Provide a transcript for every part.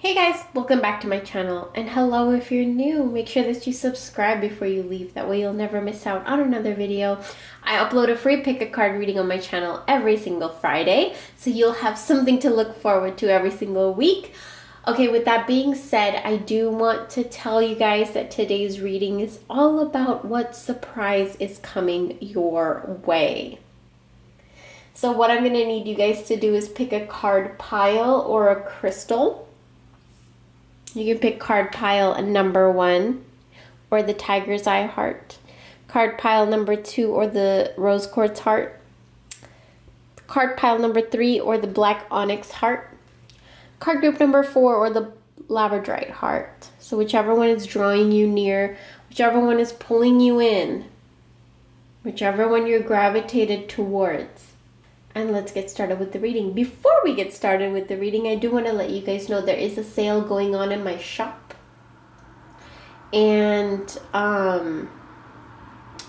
Hey guys, welcome back to my channel, and hello if you're new. Make sure that you subscribe before you leave, that way you'll never miss out on another video. I upload a free pick a card reading on my channel every single Friday, so you'll have something to look forward to every single week. Okay, with that being said, I do want to tell you guys that today's reading is all about what surprise is coming your way. So what I'm going to need you guys to do is pick a card pile or a crystal. You can pick card pile number 1 or the tiger's eye heart. Card pile number 2 or the rose quartz heart. Card pile number 3 or the black onyx heart. Card group number 4 or the labradorite heart. So whichever one is drawing you near, whichever one is pulling you in, whichever one you're gravitated towards. And let's get started with the reading. Before we get started with the reading, I do want to let you guys know there is a sale going on in my shop. And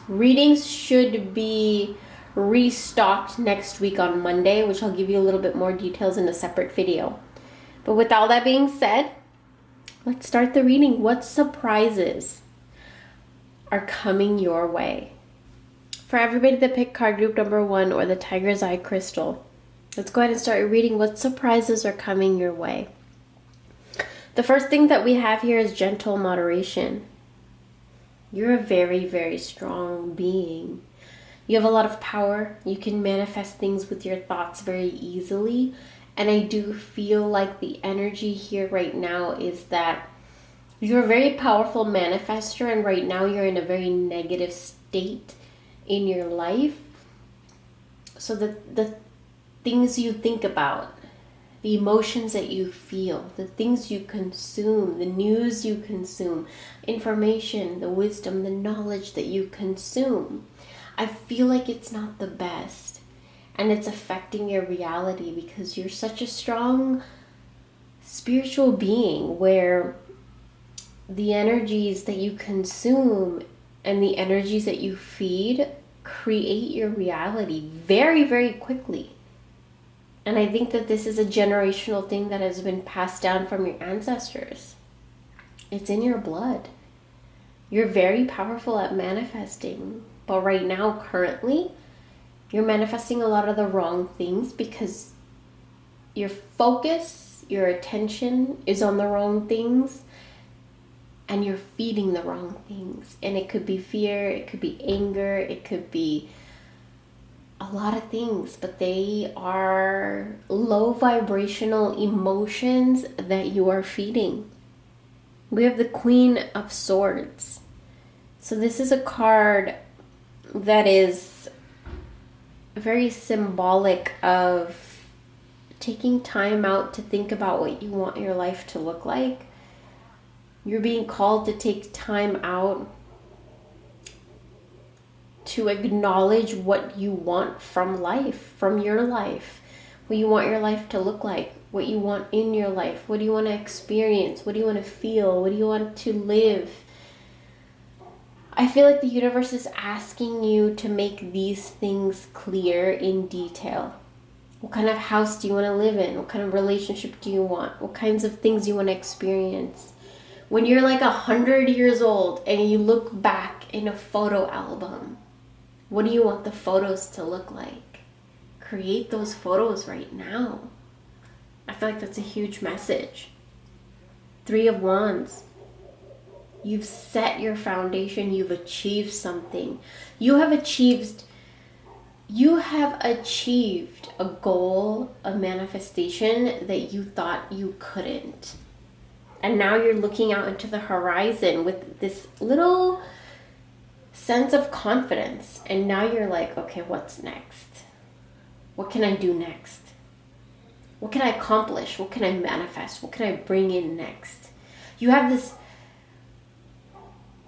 readings should be restocked next week on Monday, which I'll give you a little bit more details in a separate video. But with all that being said, let's start the reading. What surprises are coming your way? For everybody that picked card group number 1 or the tiger's eye crystal, let's go ahead and start reading what surprises are coming your way. The first thing that we have here is gentle moderation. You're a very, very strong being. You have a lot of power. You can manifest things with your thoughts very easily. And I do feel like the energy here right now is that you're a very powerful manifester, and right now you're in a very negative state in your life. So the things you think about, the emotions that you feel, the things you consume, the news you consume, information, the wisdom, the knowledge that you consume, I feel like it's not the best, and it's affecting your reality because you're such a strong spiritual being where the energies that you consume and the energies that you feed create your reality very, very quickly. And I think that this is a generational thing that has been passed down from your ancestors. It's in your blood. You're very powerful at manifesting. But right now, currently, you're manifesting a lot of the wrong things because your focus, your attention is on the wrong things. And you're feeding the wrong things. And it could be fear, it could be anger, it could be a lot of things. But they are low vibrational emotions that you are feeding. We have the Queen of Swords. So this is a card that is very symbolic of taking time out to think about what you want your life to look like. You're being called to take time out to acknowledge what you want from life, from your life, what you want your life to look like, what you want in your life, what do you want to experience, what do you want to feel, what do you want to live. I feel like the universe is asking you to make these things clear in detail. What kind of house do you want to live in? What kind of relationship do you want? What kinds of things you want to experience? When you're like 100 years old and you look back in a photo album, what do you want the photos to look like? Create those photos right now. I feel like that's a huge message. 3 of Wands. You've set your foundation. You've achieved something. You have achieved a goal, a manifestation that you thought you couldn't. And now you're looking out into the horizon with this little sense of confidence. And now you're like, okay, what's next? What can I do next? What can I accomplish? What can I manifest? What can I bring in next? You have this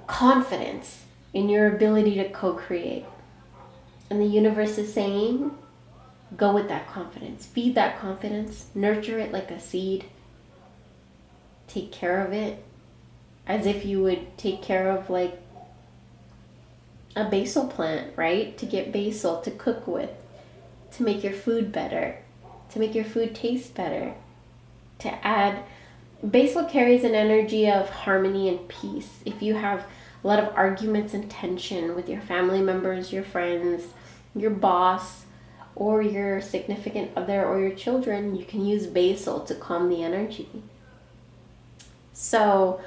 confidence in your ability to co-create. And the universe is saying, go with that confidence. Feed that confidence. Nurture it like a seed. Take care of it as if you would take care of like a basil plant, right? To get basil to cook with, to make your food better, to make your food taste better, to add Basil carries an energy of harmony and peace. If you have a lot of arguments and tension with your family members, your friends, your boss, or your significant other or your children, you can use basil to calm the energy. So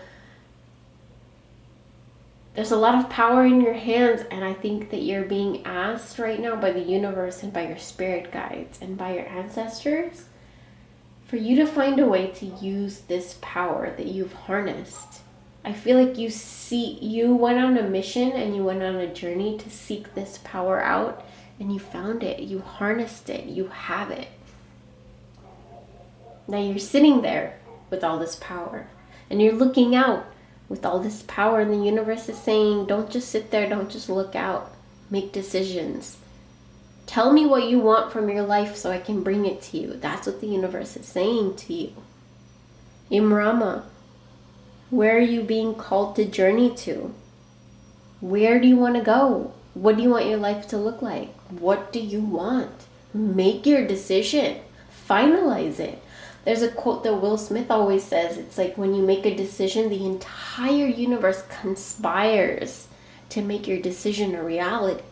there's a lot of power in your hands, and I think that you're being asked right now by the universe and by your spirit guides and by your ancestors for you to find a way to use this power that you've harnessed. I feel like you went on a mission and you went on a journey to seek this power out, and you found it, you harnessed it, you have it. Now you're sitting there with all this power, and you're looking out with all this power, and the universe is saying, don't just sit there, don't just look out, make decisions. Tell me what you want from your life so I can bring it to you. That's what the universe is saying to you. Imrama, where are you being called to journey to? Where do you want to go? What do you want your life to look like? What do you want? Make your decision. Finalize it. There's a quote that Will Smith always says. It's like when you make a decision, the entire universe conspires to make your decision a reality.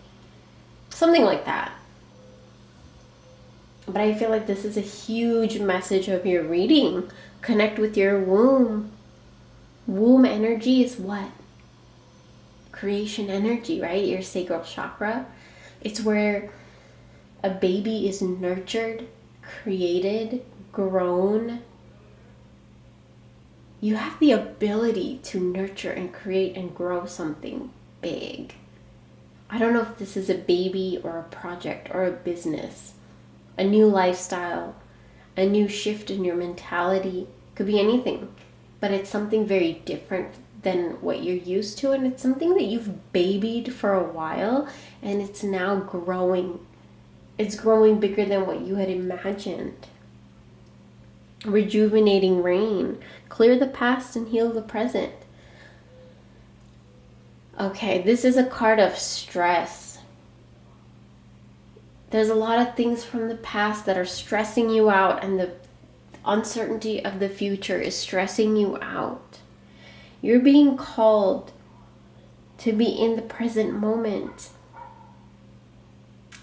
Something like that. But I feel like this is a huge message of your reading. Connect with your womb. Womb energy is what? Creation energy, right? Your sacral chakra. It's where a baby is nurtured, created, grown. You have the ability to nurture and create and grow something big. I don't know if this is a baby or a project or a business, a new lifestyle, a new shift in your mentality. Could be anything, but it's something very different than what you're used to, and it's something that you've babied for a while, and it's now growing. It's growing bigger than what you had imagined. Rejuvenating rain. Clear the past and heal the present. Okay, this is a card of stress. There's a lot of things from the past that are stressing you out, and the uncertainty of the future is stressing you out. You're being called to be in the present moment.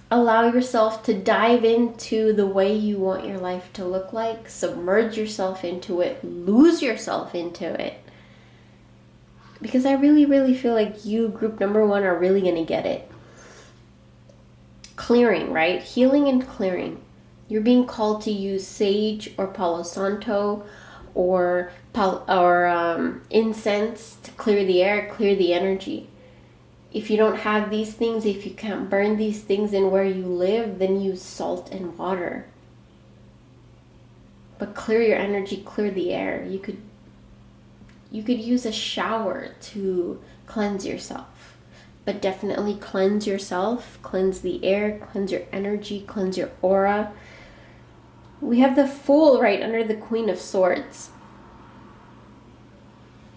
Allow yourself to dive into the way you want your life to look like. Submerge yourself into it. Lose yourself into it. Because I really, really feel like you, group number 1, are really going to get it. Clearing, right? Healing and clearing. You're being called to use sage or Palo Santo or incense to clear the air, clear the energy. If you don't have these things, if you can't burn these things in where you live, then use salt and water. But clear your energy, clear the air. You could use a shower to cleanse yourself. But definitely cleanse yourself, cleanse the air, cleanse your energy, cleanse your aura. We have the Fool right under the Queen of Swords.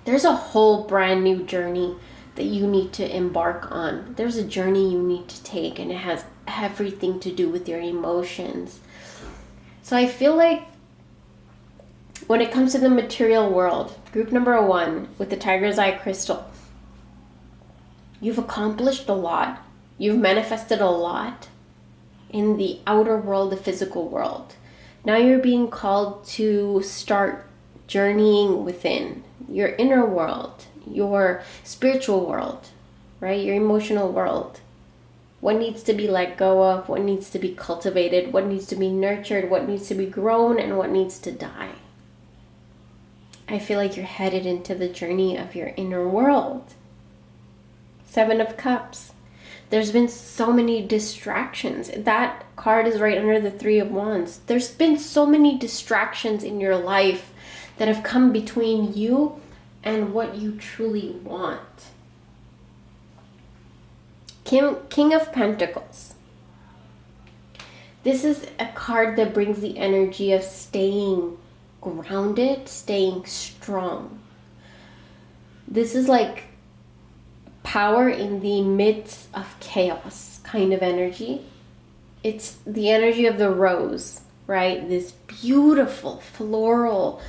There's a whole brand new journey that you need to embark on. There's a journey you need to take, and it has everything to do with your emotions. So I feel like when it comes to the material world, group number 1 with the Tiger's Eye crystal, you've accomplished a lot. You've manifested a lot in the outer world, the physical world. Now you're being called to start journeying within your inner world, your spiritual world, right? Your emotional world. What needs to be let go of, what needs to be cultivated, what needs to be nurtured, what needs to be grown, and what needs to die. I feel like you're headed into the journey of your inner world. 7 of Cups. There's been so many distractions. That card is right under the 3 of Wands. There's been so many distractions in your life that have come between you and what you truly want. King of Pentacles. This is a card that brings the energy of staying grounded, staying strong. This is like power in the midst of chaos kind of energy. It's the energy of the rose, right? This beautiful floral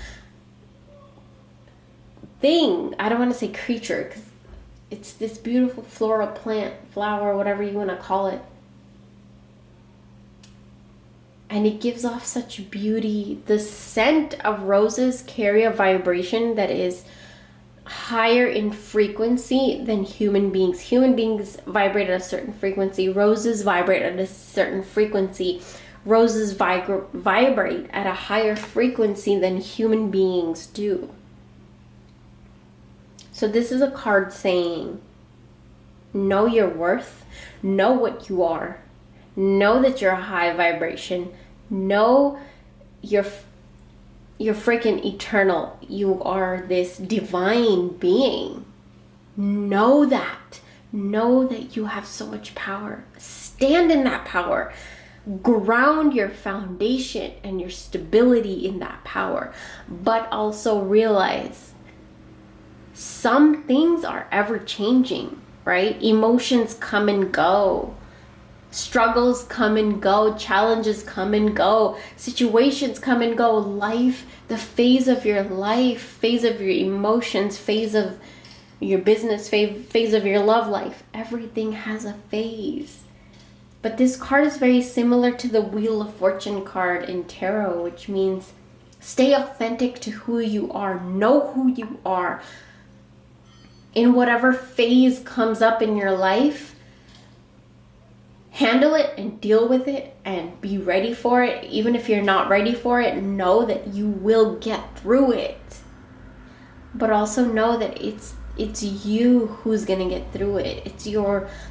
thing, I don't want to say creature, because it's this beautiful floral plant, flower, whatever you want to call it. And it gives off such beauty. The scent of roses carry a vibration that is higher in frequency than human beings. Human beings vibrate at a certain frequency. Roses vibrate at a certain frequency. Roses vibrate at a higher frequency than human beings do. So this is a card saying, know your worth, know what you are, know that you're a high vibration, know you're freaking eternal. You are this divine being. Know that. Know that you have so much power. Stand in that power. Ground your foundation and your stability in that power. But also realize some things are ever changing, right? Emotions come and go. Struggles come and go. Challenges come and go. Situations come and go. Life, the phase of your life, phase of your emotions, phase of your business, phase of your love life. Everything has a phase. But this card is very similar to the Wheel of Fortune card in tarot, which means stay authentic to who you are. Know who you are. In whatever phase comes up in your life, handle it and deal with it and be ready for it. Even if you're not ready for it, know that you will get through it. But also know that it's you who's gonna get through it. It's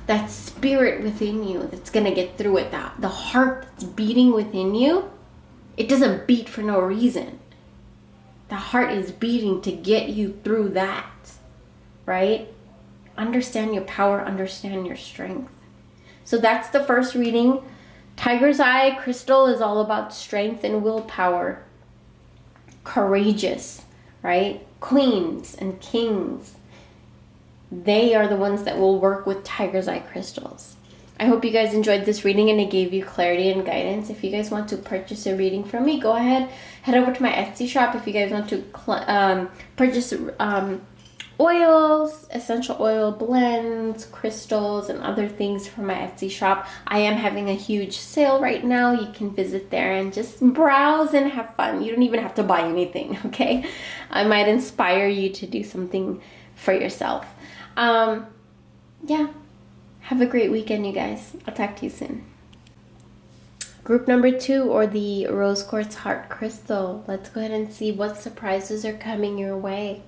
that spirit within you that's gonna get through it. The heart that's beating within you, it doesn't beat for no reason. The heart is beating to get you through that. Right? Understand your power, understand your strength. So that's the first reading. Tiger's Eye Crystal is all about strength and willpower. Courageous, right? Queens and kings. They are the ones that will work with Tiger's Eye crystals. I hope you guys enjoyed this reading and it gave you clarity and guidance. If you guys want to purchase a reading from me, go ahead. Head over to my Etsy shop. If you guys want to purchase oils, essential oil blends, crystals, and other things from my Etsy shop. I am having a huge sale right now. You can visit there and just browse and have fun. You don't even have to buy anything, okay? I might inspire you to do something for yourself. Yeah. Have a great weekend, you guys. I'll talk to you soon. Group number 2, or the Rose Quartz Heart Crystal. Let's go ahead and see what surprises are coming your way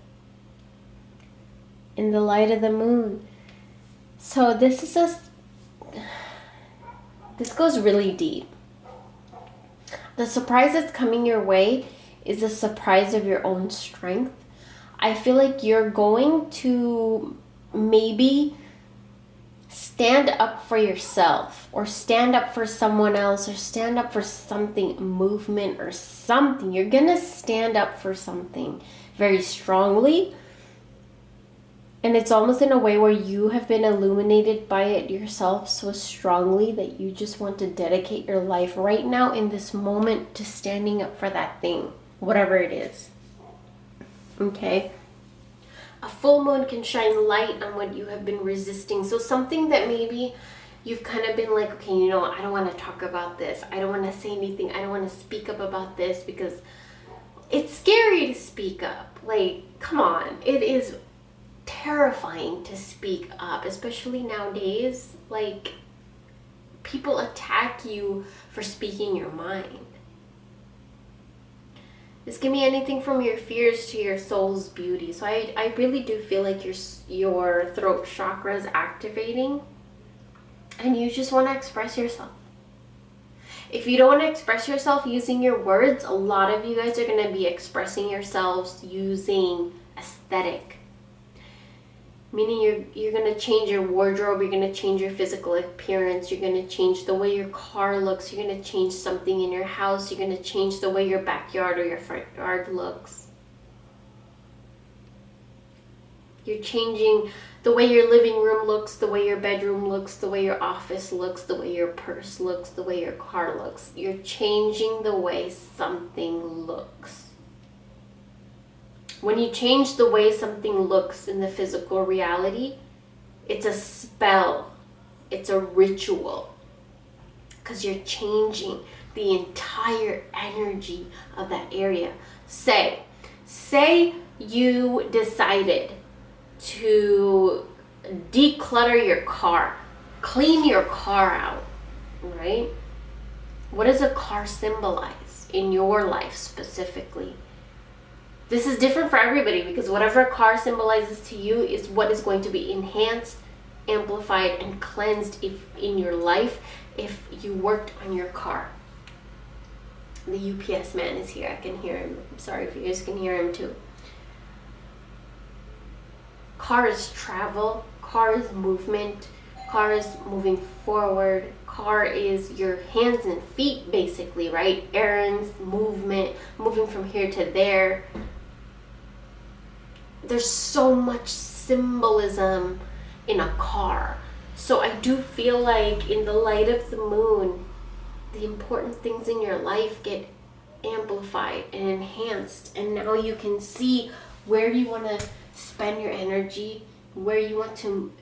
in the light of the moon. So this goes really deep. The surprise that's coming your way is a surprise of your own strength. I feel like you're going to maybe stand up for yourself, or stand up for someone else, or stand up for something, movement or something. You're gonna stand up for something very strongly. And it's almost in a way where you have been illuminated by it yourself so strongly that you just want to dedicate your life right now in this moment to standing up for that thing, whatever it is. Okay? A full moon can shine light on what you have been resisting. So something that maybe you've kind of been like, okay, you know, I don't want to talk about this. I don't want to say anything. I don't want to speak up about this because it's scary to speak up. Like, come on. It is terrifying to speak up, especially nowadays. Like, people attack you for speaking your mind. This can be anything from your fears to your soul's beauty. So I really do feel like your throat chakra is activating and you just want to express yourself. If you don't want to express yourself using your words, a lot of you guys are going to be expressing yourselves using aesthetic. Meaning you're going to change your wardrobe, you're going to change your physical appearance, you're going to change the way your car looks, you're going to change something in your house, you're going to change the way your backyard or your front yard looks. You're changing the way your living room looks, the way your bedroom looks, the way your office looks, the way your purse looks, the way your car looks. You're changing the way something looks. When you change the way something looks in the physical reality, it's a spell. It's a ritual. Because you're changing the entire energy of that area. Say you decided to declutter your car, clean your car out, right? What does a car symbolize in your life specifically? This is different for everybody because whatever a car symbolizes to you is what is going to be enhanced, amplified, and cleansed in your life if you worked on your car. The UPS man is here. I can hear him. I'm sorry if you guys can hear him too. Car is travel. Car is movement. Car is moving forward. Car is your hands and feet, basically, right? Errands, movement, moving from here to there. There's so much symbolism in a car. So I do feel like in the light of the moon, the important things in your life get amplified and enhanced. And now you can see where you want to spend your energy, where you want to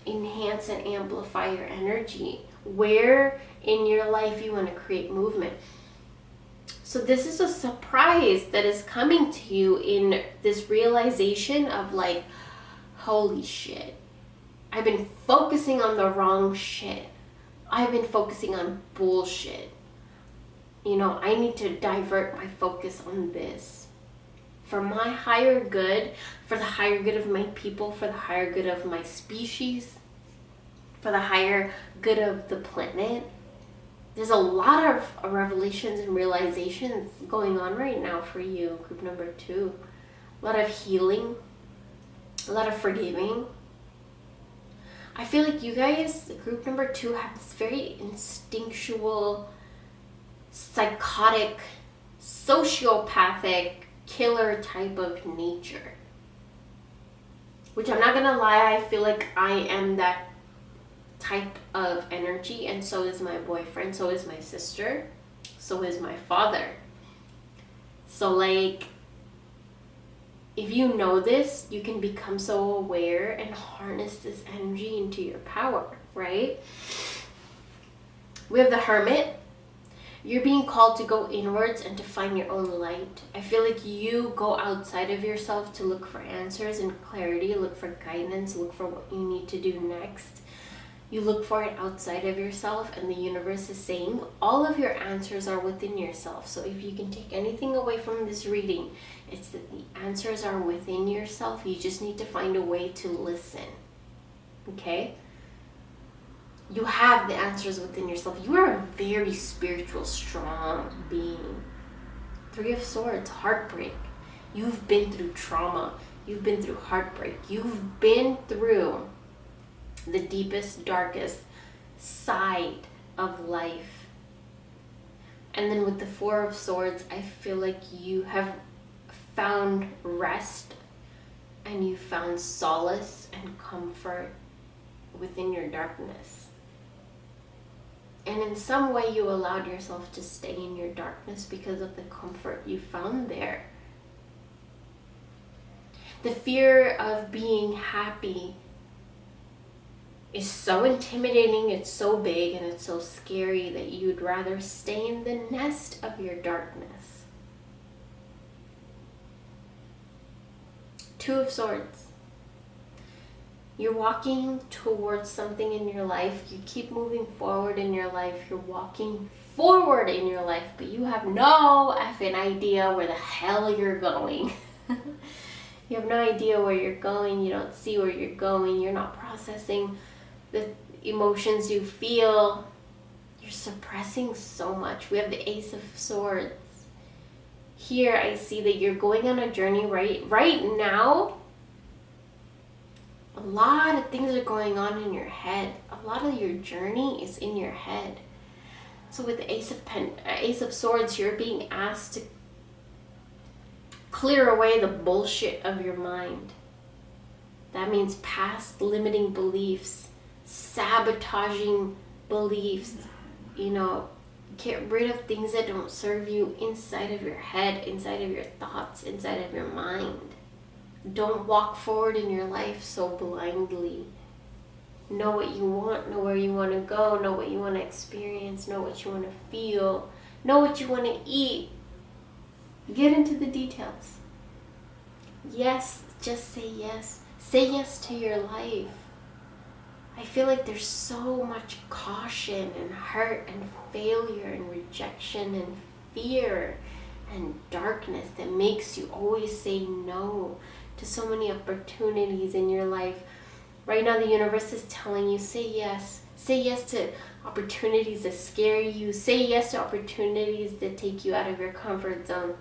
enhance and amplify your energy, where in your life you want to create movement. So this is a surprise that is coming to you in this realization of like, holy shit, I've been focusing on the wrong shit. I've been focusing on bullshit. You know, I need to divert my focus on this. For my higher good, for the higher good of my people, for the higher good of my species, for the higher good of the planet. There's a lot of revelations and realizations going on right now for you, group number 2. A lot of healing, a lot of forgiving. I feel like you guys, group number 2, have this very instinctual, psychotic, sociopathic, killer type of nature. Which I'm not gonna lie, I feel like I am that type of energy, and so is my boyfriend, so is my sister, so is my father. So like, if you know this, you can become so aware and harness this energy into your power, right? We have the Hermit. You're being called to go inwards and to find your own light. I feel like you go outside of yourself to look for answers and clarity, look for guidance, look for what you need to do next. You look for it outside of yourself, and the universe is saying all of your answers are within yourself. So if you can take anything away from this reading, it's that the answers are within yourself. You just need to find a way to listen. Okay? You have the answers within yourself. You are a very spiritual, strong being. 3 of Swords, heartbreak. You've been through trauma. You've been through heartbreak. You've been through the deepest, darkest side of life. And then with the 4 of Swords, I feel like you have found rest and you found solace and comfort within your darkness. And in some way you allowed yourself to stay in your darkness because of the comfort you found there. The fear of being happy is so intimidating, it's so big, and it's so scary that you'd rather stay in the nest of your darkness. 2 of Swords. You're walking towards something in your life. You keep moving forward in your life. You're walking forward in your life, but you have no effing idea where the hell you're going. You have no idea where you're going. You don't see where you're going. You're not processing the emotions you feel. You're suppressing so much. We have the Ace of Swords. Here I see that you're going on a journey right now. A lot of things are going on in your head. A lot of your journey is in your head. So with the Ace of Swords, you're being asked to clear away the bullshit of your mind. That means past limiting beliefs, sabotaging beliefs, Get rid of things that don't serve you inside of your head, inside of your thoughts, inside of your mind. Don't walk forward in your life so blindly. Know what you want, know where you want to go, know what you want to experience, know what you want to feel, know what you want to eat. Get into the details. Yes, just say yes. Say yes to your life. I feel like there's so much caution and hurt and failure and rejection and fear and darkness that makes you always say no to so many opportunities in your life. Right now the universe is telling you, say yes. Say yes to opportunities that scare you. Say yes to opportunities that take you out of your comfort zone.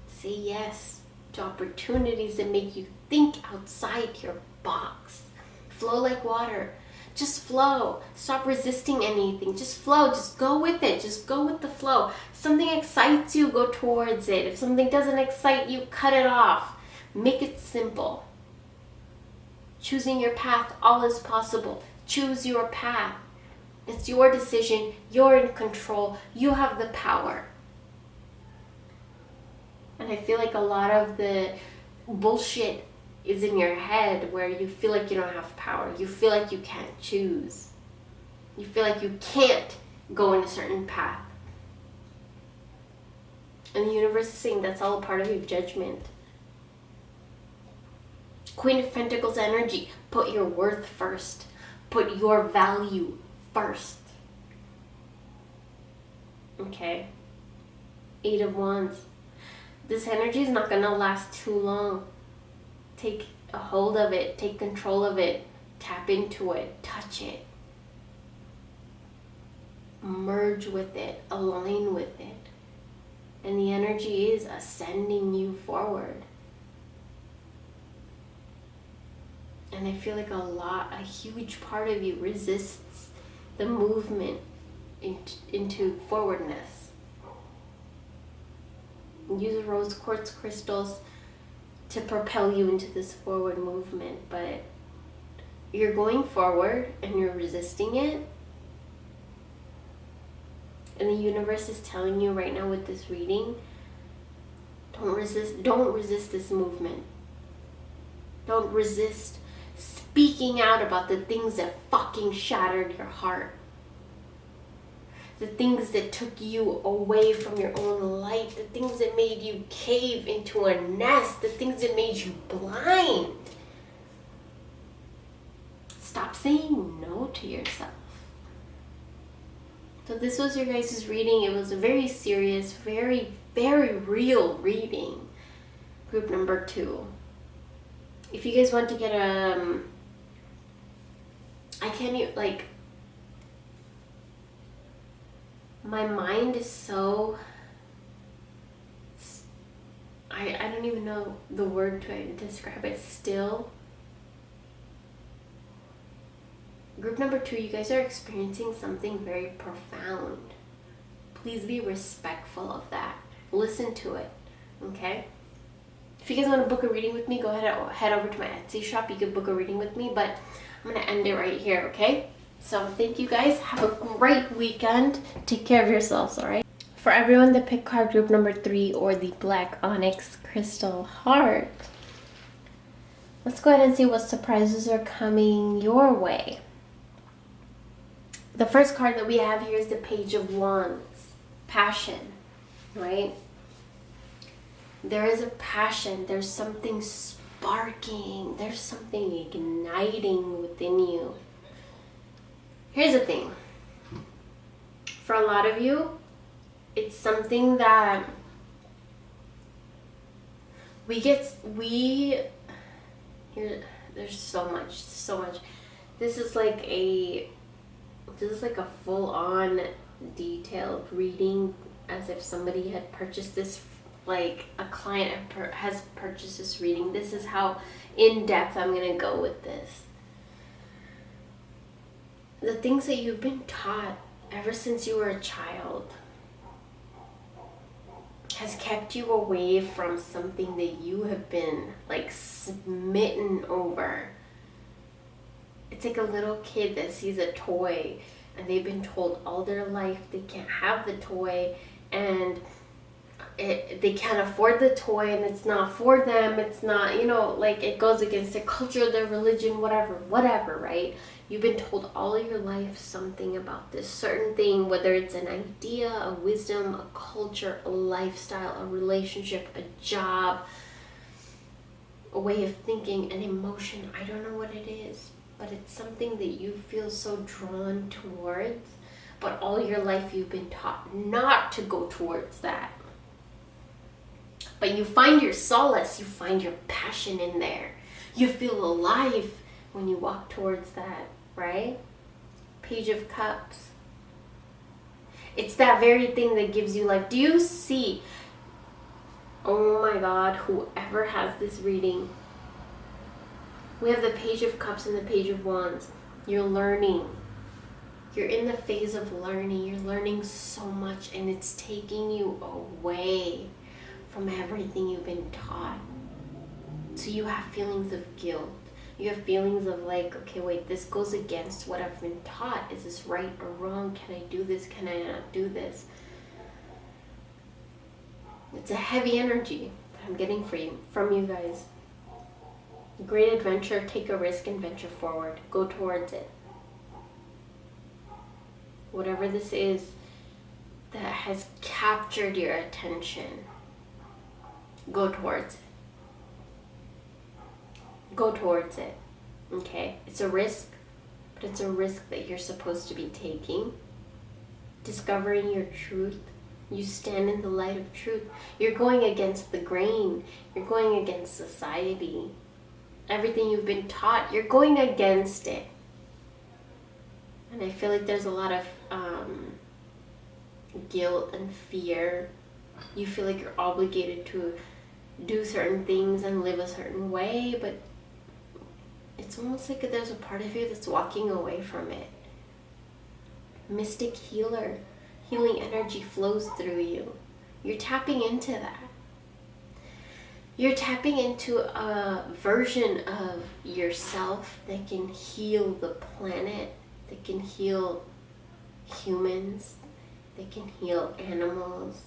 Say yes to opportunities that make you think outside your box. Flow like water. Just flow. Stop resisting anything. Just flow. Just go with it. Just go with the flow. If something excites you, go towards it. If something doesn't excite you, cut it off. Make it simple. Choosing your path, all is possible. Choose your path. It's your decision. You're in control. You have the power. And I feel like a lot of the bullshit is in your head where you feel like you don't have power. You feel like you can't choose. You feel like you can't go in a certain path. And the universe is saying that's all a part of your judgment. Queen of Pentacles energy. Put your worth first. Put your value first. Okay. 8 of Wands. This energy is not going to last too long. Take a hold of it. Take control of it. Tap into it. Touch it. Merge with it. Align with it. And the energy is ascending you forward. And I feel like a huge part of you resists the movement into forwardness. Use rose quartz crystals to propel you into this forward movement, but you're going forward and you're resisting it. And the universe is telling you right now with this reading, don't resist this movement. Don't resist speaking out about the things that fucking shattered your heart. The things that took you away from your own light. The things that made you cave into a nest. The things that made you blind. Stop saying no to yourself. So this was your guys' reading. It was a very serious, very, very real reading. Group number 2. If you guys want to get I can't even, like, my mind is so, I don't even know the word to describe it, still. Group number 2, you guys are experiencing something very profound. Please be respectful of that. Listen to it, okay? If you guys want to book a reading with me, go ahead and head over to my Etsy shop. You can book a reading with me, but I'm going to end it right here, okay? So thank you guys. Have a great weekend. Take care of yourselves, all right? For everyone that picked card group number 3 or the black onyx crystal heart, let's go ahead and see what surprises are coming your way. The first card that we have here is the Page of Wands. Passion, right? There is a passion. There's something sparking. There's something igniting within you. Here's the thing. For a lot of you, it's something that there's so much. This is like a full-on detailed reading, as if somebody had purchased this, like a client has purchased this reading. This is how in-depth I'm going to go with this. The things that you've been taught ever since you were a child has kept you away from something that you have been like smitten over. It's like a little kid that sees a toy and they've been told all their life they can't have the toy, and they can't afford the toy, and it's not for them, it's not, you know, like it goes against their culture, their religion, whatever, right? You've been told all your life something about this certain thing, whether it's an idea, a wisdom, a culture, a lifestyle, a relationship, a job, a way of thinking, an emotion. I don't know what it is, but it's something that you feel so drawn towards, but all your life you've been taught not to go towards that. But you find your solace, you find your passion in there. You feel alive when you walk towards that, right? Page of Cups. It's that very thing that gives you life. Do you see? Oh my God, whoever has this reading. We have the Page of Cups and the Page of Wands. You're learning. You're in the phase of learning. You're learning so much, and it's taking you away from everything you've been taught. So you have feelings of guilt. You have feelings of like, okay, wait, this goes against what I've been taught. Is this right or wrong? Can I do this? Can I not do this? It's a heavy energy that I'm getting from you guys. Great adventure, take a risk and venture forward. Go towards it. Whatever this is that has captured your attention, go towards it. Go towards it. Okay? It's a risk, but it's a risk that you're supposed to be taking. Discovering your truth. You stand in the light of truth. You're going against the grain. You're going against society. Everything you've been taught, you're going against it. And I feel like there's a lot of guilt and fear. You feel like you're obligated to do certain things and live a certain way, but it's almost like there's a part of you that's walking away from it. Mystic healer. Healing energy flows through you. You're tapping into that. You're tapping into a version of yourself that can heal the planet, that can heal humans, that can heal animals,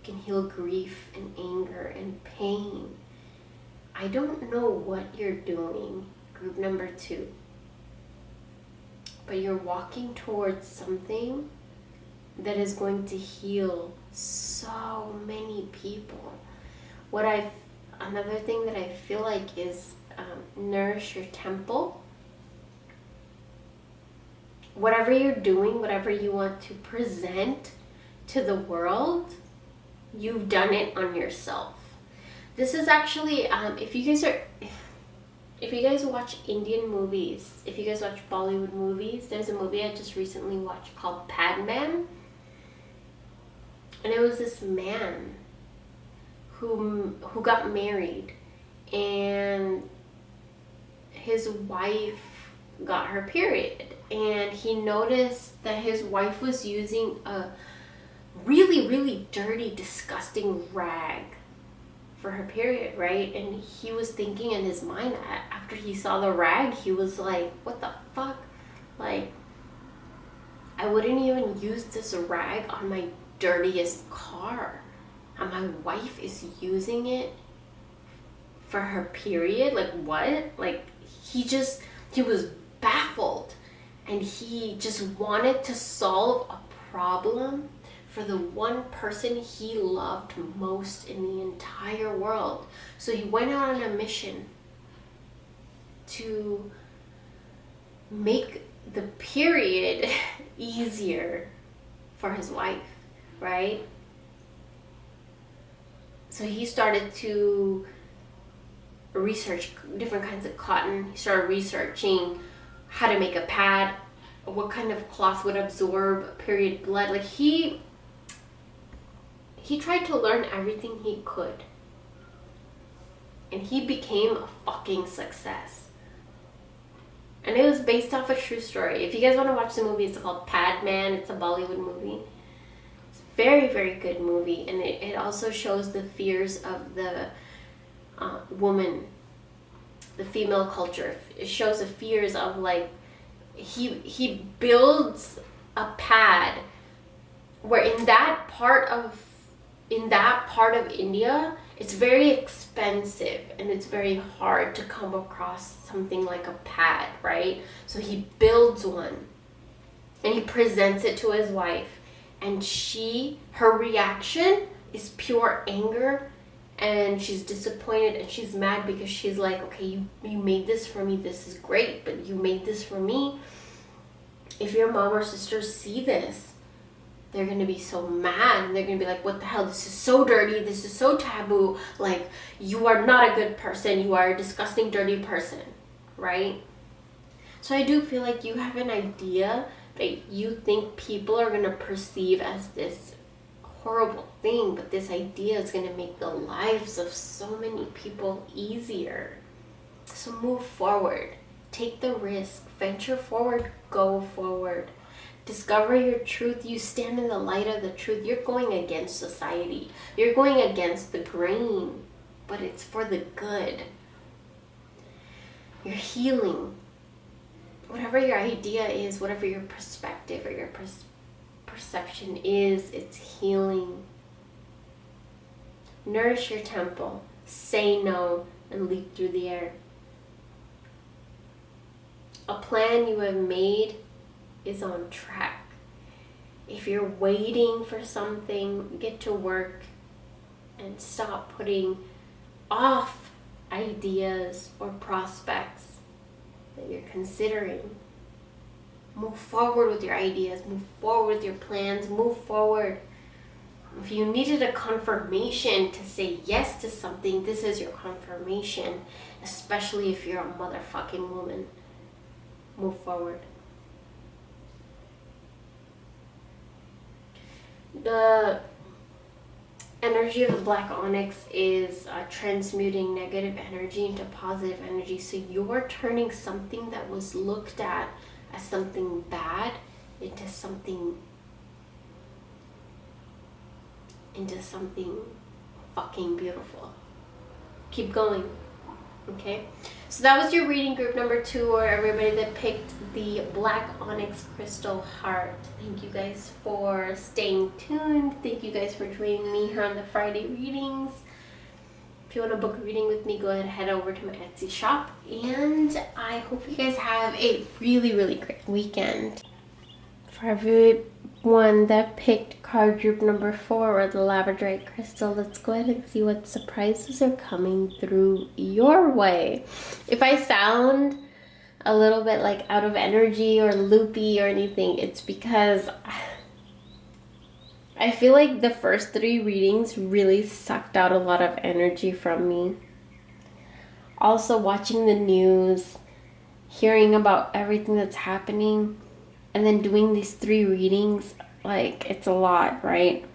can heal grief and anger and pain. I don't know what you're doing, group number 2, but you're walking towards something that is going to heal so many people. Another thing that I feel like is nourish your temple. Whatever you're doing, whatever you want to present to the world, you've done it on yourself. This is actually, if you guys watch Indian movies, if you guys watch Bollywood movies, there's a movie I just recently watched called Padman. And it was this man who got married, and his wife got her period, and he noticed that his wife was using a really, really dirty, disgusting rag for her period, right? And he was thinking in his mind, after he saw the rag, he was like, what the fuck? Like, I wouldn't even use this rag on my dirtiest car, and my wife is using it for her period. Like, what? Like, he was baffled, and he just wanted to solve a problem for the one person he loved most in the entire world. So he went out on a mission to make the period easier for his wife, right? So he started to research different kinds of cotton. He started researching how to make a pad, what kind of cloth would absorb period blood. Like, he tried to learn everything he could, and he became a fucking success. And it was based off a true story. If you guys want to watch the movie, it's called Padman. It's a Bollywood movie. It's a very, very good movie, and it also shows the fears of the woman, the female culture. It shows the fears of, like, he builds a pad where in that part of India, it's very expensive and it's very hard to come across something like a pad, right? So he builds one and he presents it to his wife, and her reaction is pure anger, and she's disappointed and she's mad because she's like, okay, you made this for me, this is great, but you made this for me. If your mom or sisters see this, they're gonna be so mad, and they're gonna be like, what the hell, this is so dirty, this is so taboo, like, you are not a good person, you are a disgusting, dirty person, right? So I do feel like you have an idea that you think people are gonna perceive as this horrible thing, but this idea is gonna make the lives of so many people easier. So move forward, take the risk, venture forward, go forward. Discover your truth. You stand in the light of the truth. You're going against society. You're going against the grain, but it's for the good. You're healing. Whatever your idea is, whatever your perspective or your perception is, it's healing. Nourish your temple. Say no and leap through the air. A plan you have made is on track. If you're waiting for something, get to work and stop putting off ideas or prospects that you're considering. Move forward with your ideas, move forward with your plans, move forward. If you needed a confirmation to say yes to something, this is your confirmation, especially if you're a motherfucking woman. Move forward. The energy of the black onyx is transmuting negative energy into positive energy. So you're turning something that was looked at as something bad into something fucking beautiful. Keep going. Okay, so that was your reading group number 2, or everybody that picked the black onyx crystal heart. Thank you guys for staying tuned. Thank you guys for joining me here on the Friday readings. If you want to book a reading with me, go ahead and head over to my Etsy shop, and I hope you guys have a really, really great weekend. For everyone that picked card group number 4, or the Labradorite Crystal, let's go ahead and see what surprises are coming through your way. If I sound a little bit like out of energy or loopy or anything, it's because I feel like the first 3 readings really sucked out a lot of energy from me. Also, watching the news, hearing about everything that's happening, and then doing these 3 readings, like, it's a lot, right?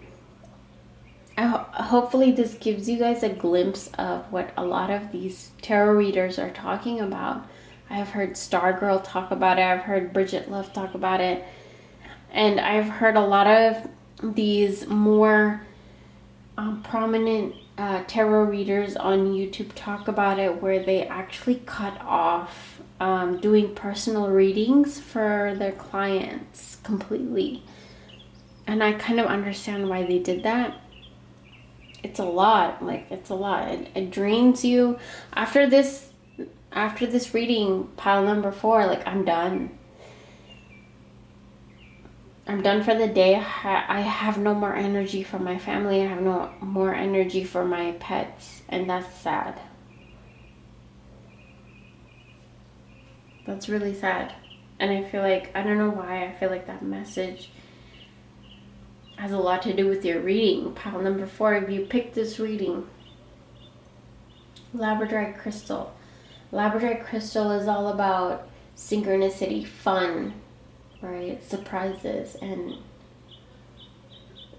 Hopefully this gives you guys a glimpse of what a lot of these tarot readers are talking about. I've heard Stargirl talk about it. I've heard Bridget Love talk about it. And I've heard a lot of these more prominent tarot readers on YouTube talk about it, where they actually cut off doing personal readings for their clients completely. And I kind of understand why they did that. It's a lot. Like, it's a lot. It drains you. After this reading, pile number 4, like, I'm done. I'm done for the day. I have no more energy for my family. I have no more energy for my pets. And that's sad. That's really sad. And I feel like, I don't know why, I feel like that message has a lot to do with your reading. Pile number 4, if you picked this reading, Labradorite Crystal. Labradorite Crystal is all about synchronicity, fun, right? Surprises. And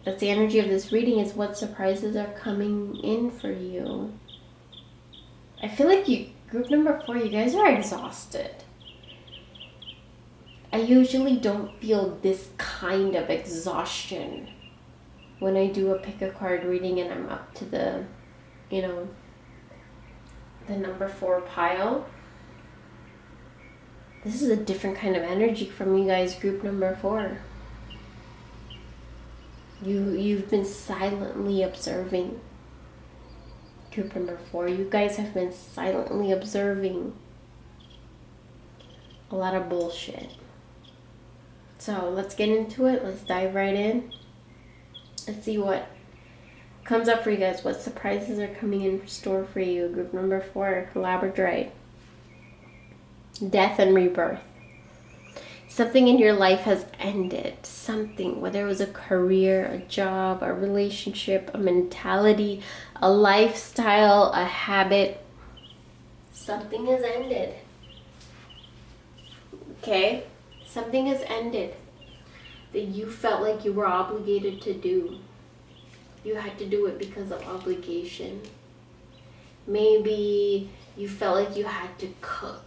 that's the energy of this reading, is what surprises are coming in for you. I feel like group number 4, you guys are exhausted. I usually don't feel this kind of exhaustion when I do a pick a card reading and I'm up to the, the number 4 pile. This is a different kind of energy from you guys, group number 4. You've been silently observing. Group number 4, you guys have been silently observing a lot of bullshit. So let's get into it. Let's dive right in. Let's see what comes up for you guys. What surprises are coming in store for you? Group number 4, Labradorite. Death and rebirth. Something in your life has ended. Something, whether it was a career, a job, a relationship, a mentality, a lifestyle, a habit. Something has ended. Okay? Something has ended that you felt like you were obligated to do. You had to do it because of obligation. Maybe you felt like you had to cook.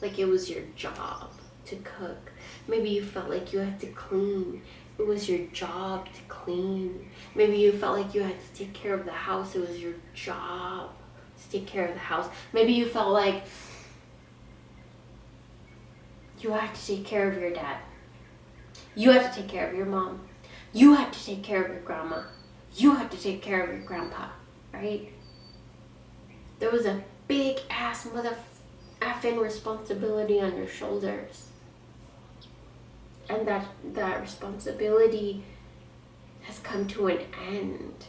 Like it was your job to cook. Maybe you felt like you had to clean. It was your job to clean. Maybe you felt like you had to take care of the house. It was your job to take care of the house. Maybe you felt like you had to take care of your dad. You had to take care of your mom. You had to take care of your grandma. You had to take care of your grandpa, right? There was a big ass effing responsibility on your shoulders. And that responsibility has come to an end.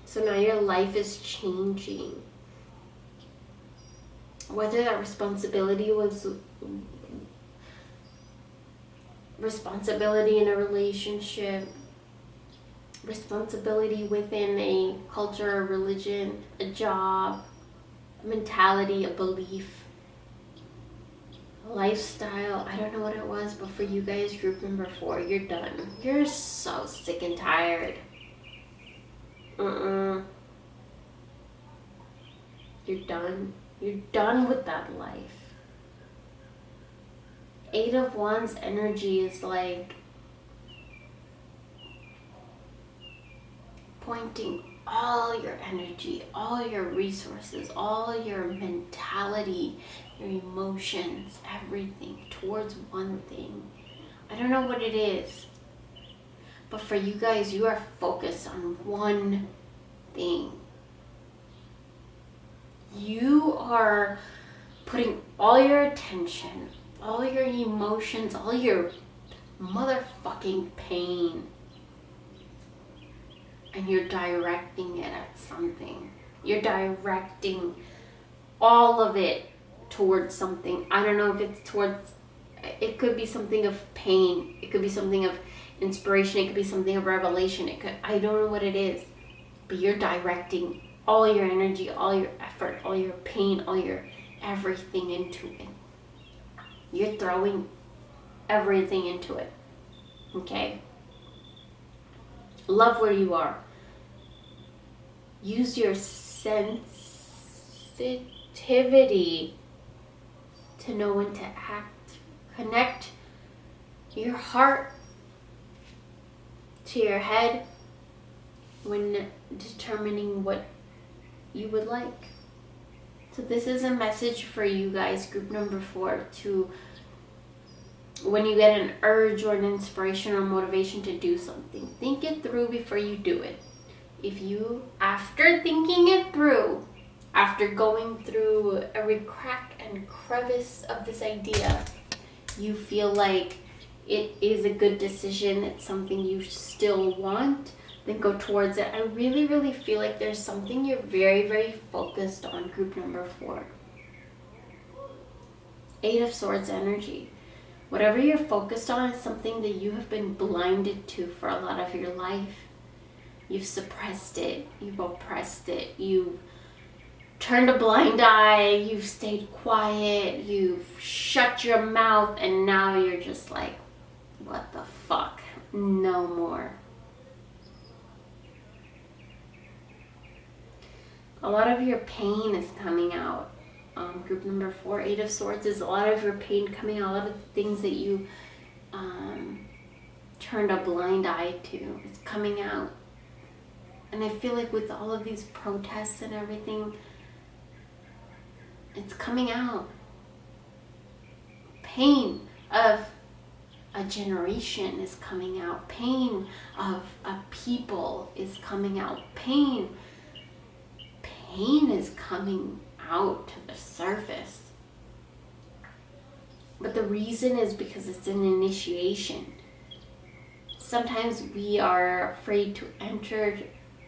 So now your life is changing. Whether that responsibility was responsibility in a relationship, responsibility within a culture, a religion, a job, a mentality, a belief, a lifestyle. I don't know what it was, but for you guys, group number 4, you're done. You're so sick and tired. You're done. You're done with that life. 8 of Wands energy is like pointing all your energy, all your resources, all your mentality, your emotions, everything towards one thing. I don't know what it is, but for you guys, you are focused on one thing. You are putting all your attention, all your emotions, all your motherfucking pain, and you're directing it at something. You're directing all of it towards something. I don't know if it's towards, it could be something of pain. It could be something of inspiration. It could be something of revelation. I don't know what it is, but you're directing all your energy, all your effort, all your pain, all your everything into it. You're throwing everything into it. Okay? Love where you are. Use your sensitivity to know when to act. Connect your heart to your head when determining what you would like. So this is a message for you guys, group number 4, to when you get an urge or an inspiration or motivation to do something, think it through before you do it. If you, after thinking it through, after going through every crack and crevice of this idea, you feel like it is a good decision, it's something you still want, then go towards it. I really, really feel like there's something you're very, very focused on, group number 4. 8 of Swords energy. Whatever you're focused on is something that you have been blinded to for a lot of your life. You've suppressed it, you've oppressed it, you've turned a blind eye, you've stayed quiet, you've shut your mouth, and now you're just like, what the fuck? No more. A lot of your pain is coming out. Group number 4, 8 of Swords, is a lot of your pain coming out, a lot of the things that you turned a blind eye to. It's coming out. And I feel like with all of these protests and everything, it's coming out. Pain of a generation is coming out. Pain of a people is coming out. Pain is coming out to the surface. But the reason is because it's an initiation. Sometimes we are afraid to enter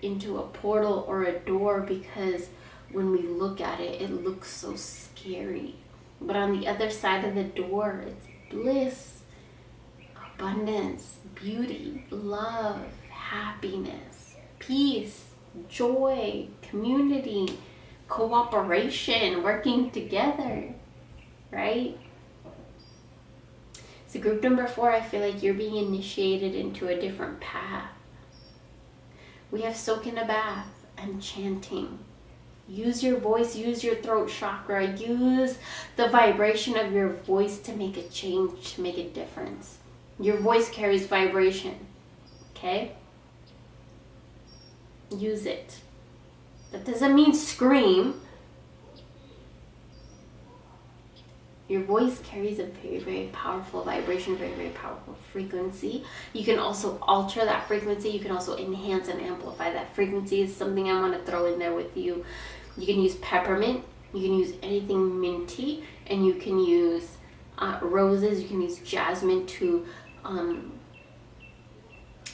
into a portal or a door because when we look at it, it looks so scary. But on the other side of the door, it's bliss, abundance, beauty, love, happiness, peace, joy, community, cooperation, working together, right? So group number 4, I feel like you're being initiated into a different path. We have soak in a bath and chanting. Use your voice, use your throat chakra, use the vibration of your voice to make a change, to make a difference. Your voice carries vibration, okay? Use it. That doesn't mean scream. Your voice carries a very, very powerful vibration, very, very powerful frequency. You can also alter that frequency. You can also enhance and amplify that frequency. Is something I want to throw in there with you. You can use peppermint. You can use anything minty. And you can use roses. You can use jasmine to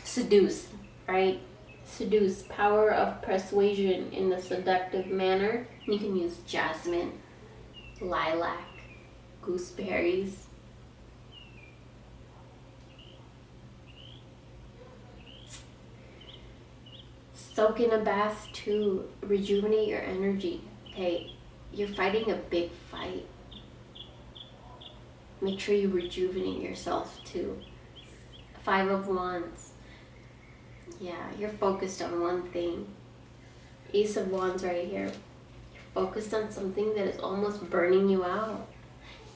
seduce, right? Seduce. Power of persuasion in a seductive manner. You can use jasmine, lilac, gooseberries. Soak in a bath to rejuvenate your energy. Okay, you're fighting a big fight. Make sure you rejuvenate yourself too. 5 of Wands. Yeah, you're focused on one thing. Ace of Wands right here. You're focused on something that is almost burning you out.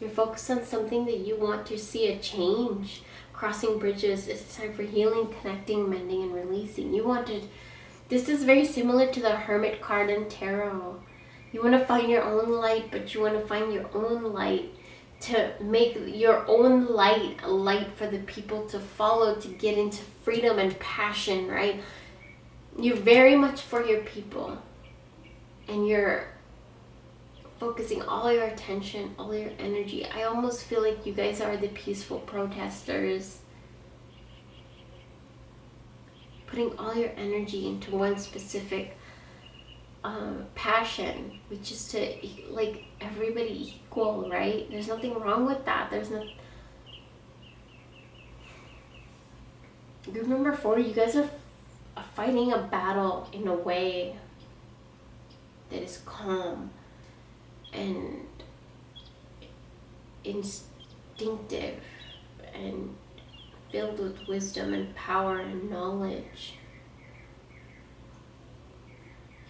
You're focused on something that you want to see a change. Crossing bridges. It's time for healing, connecting, mending, and releasing. You wanted... This is very similar to the Hermit card in Tarot. You want to find your own light, but you want to find your own light to make your own light a light for the people to follow, to get into freedom and passion, right? You're very much for your people. And you're focusing all your attention, all your energy. I almost feel like you guys are the peaceful protesters. Putting all your energy into one specific passion, which is to like everybody equal, right? There's nothing wrong with that. There's no... Group number 4, you guys are fighting a battle in a way that is calm and instinctive and filled with wisdom and power and knowledge.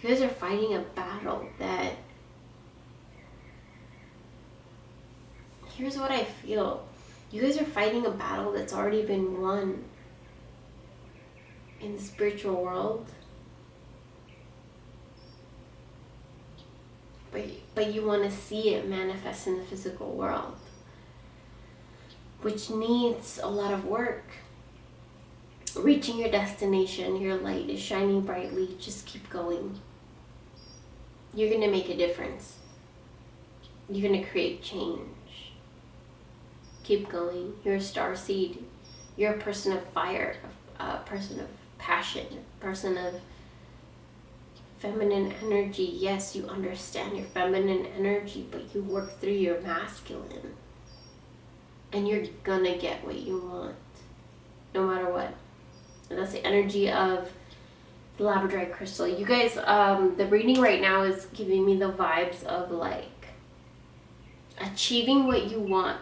You guys are fighting a battle that... Here's what I feel. You guys are fighting a battle that's already been won in the spiritual world. But you want to see it manifest in the physical world, which needs a lot of work. Reaching your destination, your light is shining brightly. Just keep going. You're going to make a difference. You're going to create change. Keep going. You're a star seed. You're a person of fire, a person of passion, a person of feminine energy. Yes, you understand your feminine energy, but you work through your masculine. And you're gonna get what you want, no matter what. And that's the energy of the Labradorite Crystal. You guys, the reading right now is giving me the vibes of like achieving what you want.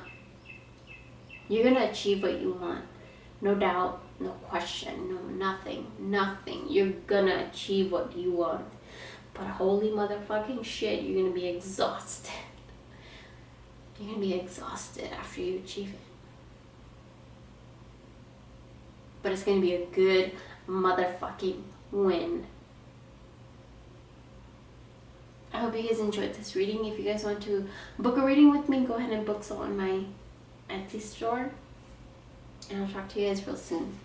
You're gonna achieve what you want. No doubt, no question, no nothing. You're gonna achieve what you want. But holy motherfucking shit, you're gonna be exhausted. You're gonna be exhausted after you achieve it. But it's gonna be a good motherfucking win. I hope you guys enjoyed this reading. If you guys want to book a reading with me, go ahead and book so on my Etsy store. And I'll talk to you guys real soon.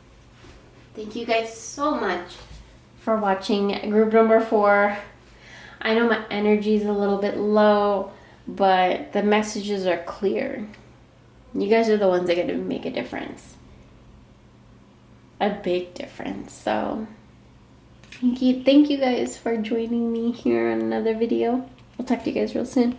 Thank you guys so much for watching group number 4. I know my energy is a little bit low, but the messages are clear. You guys are the ones that are going to make a difference. A big difference. So thank you guys for joining me here on another video. I'll talk to you guys real soon.